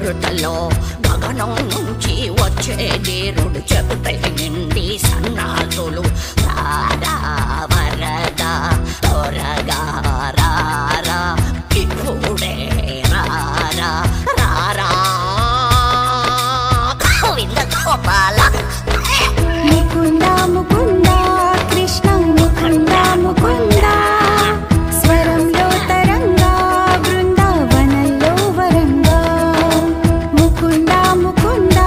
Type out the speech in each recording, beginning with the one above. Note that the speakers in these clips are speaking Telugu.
ఉరుతలో గగనం నుంచి వచ్చే నీరుడు చెబుతై నిండి సన్నాసులు రారా వరదా త్వరగా రారా ఇప్పుడే రారా రారా గోవింద గోపాల ముకుంద ముకుంద కృష్ణ ముకుంద ముకుంద స్వరంలో తరంగా బృందావనంలో వరంగా ముకుంద ముకుంద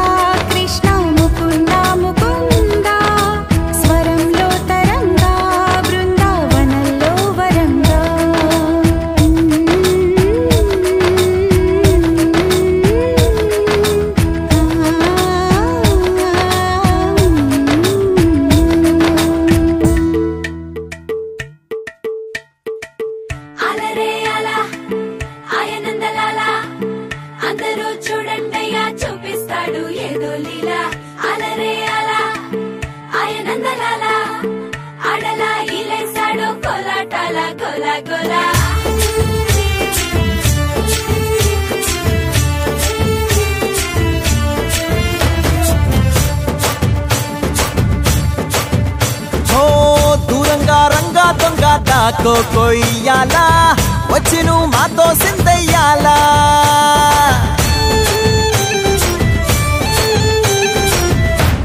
కృష్ణ ముకుంద ముకుంద స్వరంలో తరంగా బృందావనంలో వరంగా అలరే అలా ఆయనందలాల అందరూ చూడండయ్యా చూపిస్తాడు ఏదో లీలా అలరే అలా ఆయనందలాల ఆడలా ఇలేసాడు కోలాటాల గోలా గోలా దూరంగా రంగా దొంగ దాకో కొయ్యాలా వచ్చి నువ్వు మాతో సిందయ్యాలా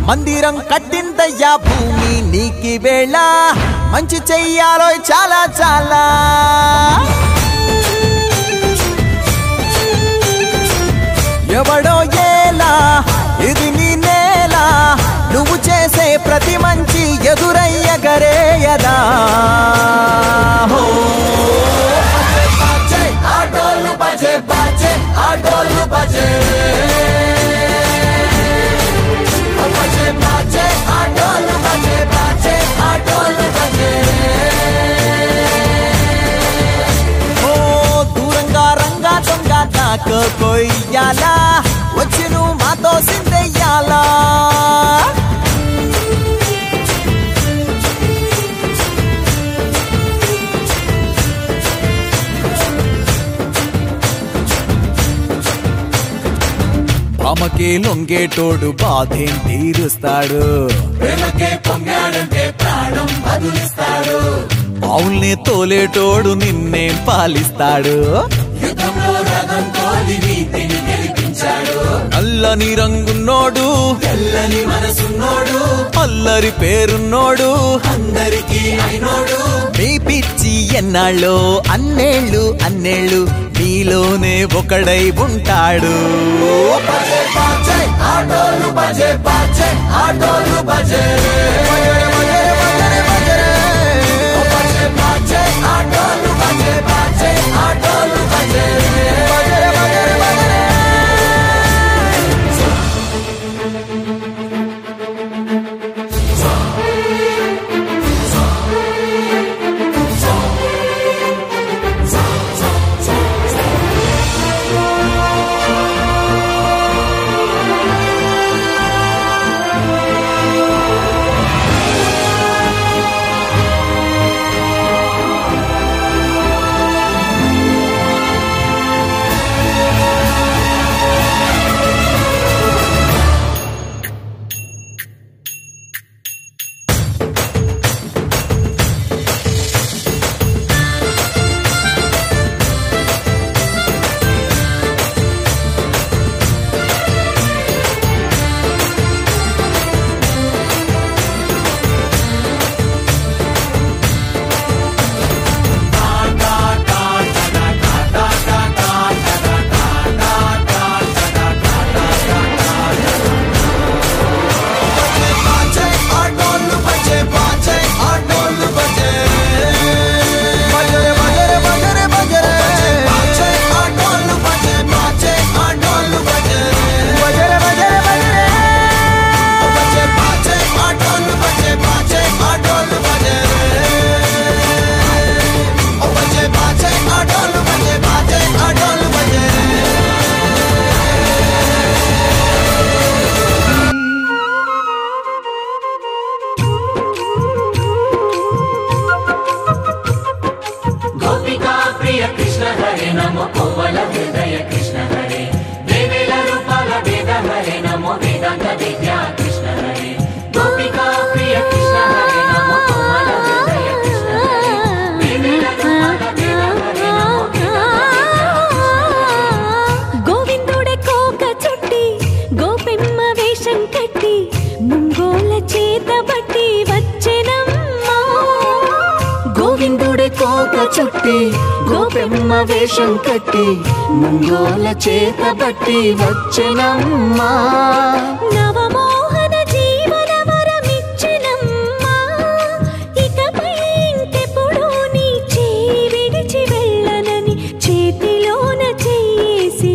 మందిరం కట్టిందయ్యా భూమి నీకి వేళ మంచి చెయ్యాలో చాలా చాలా ఎవడో ఏలా ఇది నీ నేల నువ్వు చేసే ప్రతి మంచి ఎదురయ్యగరేయదా ఆటోలు బజే బజే ఆటోలు బజే బజే బజే ఆటోలు బజే బజే ఆటోలు బజే దూరంగా రంగా దొంగ నాకు కొయ్యాలా వచ్చి నువ్వు మాతో సిందయ్యాలా భామకే లొంగేటోడు బాధేం తీరుస్తాడు బావుల్ని తోలేటోడు నిన్నే పాలిస్తాడు నల్లని రంగున్నోడు తెల్లని మనసున్నోడు అల్లరి పేరున్నోడు అందరికీ అయినోడు మీ పిచ్చి ఎన్నాళ్ళో అన్నేళ్ళు అన్నేళ్ళు నీలోనే ఒకడై ఉంటాడు ఆటోలు బజే బజే ఆటోలు బజే ఆటోలు బజే బజే ఆటోలు బజే प्रिय कृष्ण हरे नमो कोवल हृदय कृष्ण हरे देवेला కోక చుట్టి గోపెమ్మ వేషం కట్టి ముంగోల చేత బట్టి వచ్చెనమ్మా నవమోహన జీవన వరమిచ్చెనమ్మా ఇకపై ఇంకెప్పుడు నీ చేయి విడిచి వెళ్ళనని చేతిలోన చేసి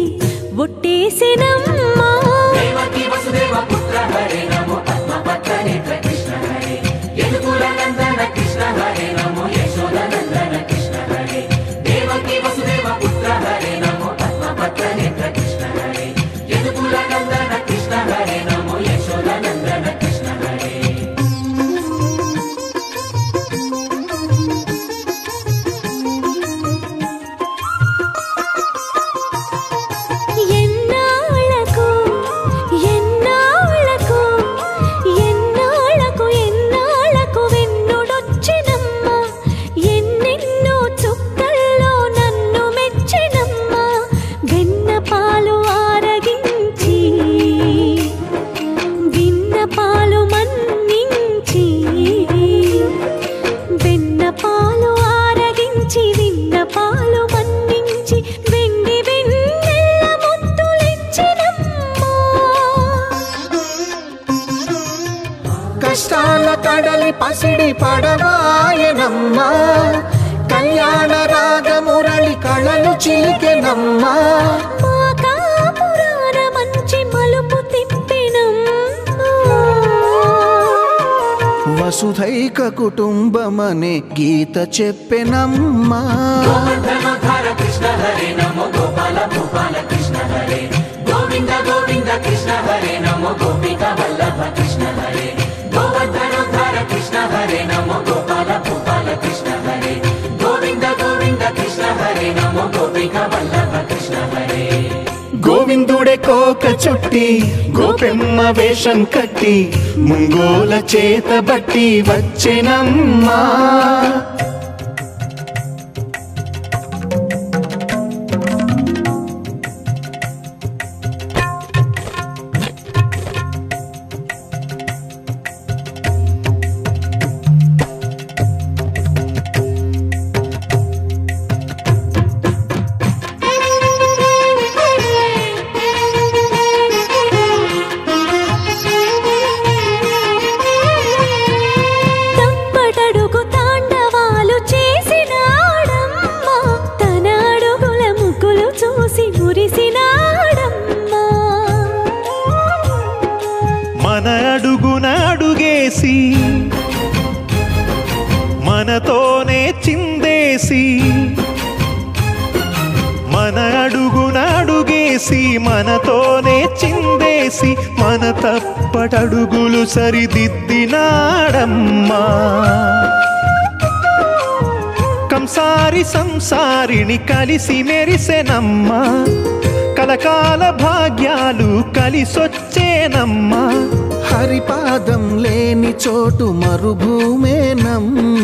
ఒట్టేసెనమ్మా దేవకి వసుదేవ పుత్ర హరే నమో పద్మపత్ర నేత్ర కృష్ణ హరే యదుకుల నందన కృష్ణ హరే నమో యశోద నందన కృష్ణ హరే దేవకి వసుదేవ పుత్ర హరే నమో పద్మపత్ర నేత్ర కృష్ణ హరే యదుకుల నందన కృష్ణ హరే నమో యశోద నందన కృష్ణ హరే ఎన్నాళ్ళకు ఎన్నాళ్ళకు ఎన్నాళ్ళకు ఎన్నాళ్ళకు వెన్నుడొచ్చినమ్మా ఎన్నెన్నో చుక్కల్లో నన్ను మెచ్చినమ్మా వెన్నపాలు ఆరగించి విన్నపాలు మన్నించి వెన్నపాలు ఆరగించి విన్నపాలు మన్నించి వెండి వెన్నెల్ల ముద్దులిచ్చినమ్మా కష్టాల కడలి పసిడి పడవాయనమ్మా కళ్యాణ రాగ మురళి కళలు చిలికెనమ్మా మా కాపురాన మంచి మలుపు తిప్పినమ్మా వసుధైక కుటుంబమనే గీత చెప్పెనమ్మా గోవర్ధనోద్ధార కృష్ణ హరే నమో గోపాల భూపాల కృష్ణ హరే గోవింద గోవింద కృష్ణ హరే నమో గోపిక వల్లభ కృష్ణ హరే గోవర్ధనోద్ధార కృష్ణ హరే నమో గోపాల భూపాల కృష్ణ హరే గోవింద గోవింద కృష్ణ హరే నమో గోపిక వల్లభ కృష్ణ హరే గోవిందుడే కోక చుట్టి గోపెమ్మ వేషం కట్టి ముంగోల చేత బట్టి వచ్చెనమ్మా తప్పటడుగు తాండవాలు చేసినాడమ్మా తన అడుగుల ముగ్గులు చూసి మురిసినాడమ్మా మన అడుగున అడుగేసి మనతోనే చిందేసి మన అడుగున అడుగేసి మనతోనే చిందేసి మన తప్పటడుగులు సరిదిద్దినాడమ్మా కంసారి సంసారిని కలిసి మెరిసెనమ్మా కలకాల భాగ్యాలు కలిసొచ్చేనమ్మా హరిపాదం లేని చోటు మరుభూమేనమ్మా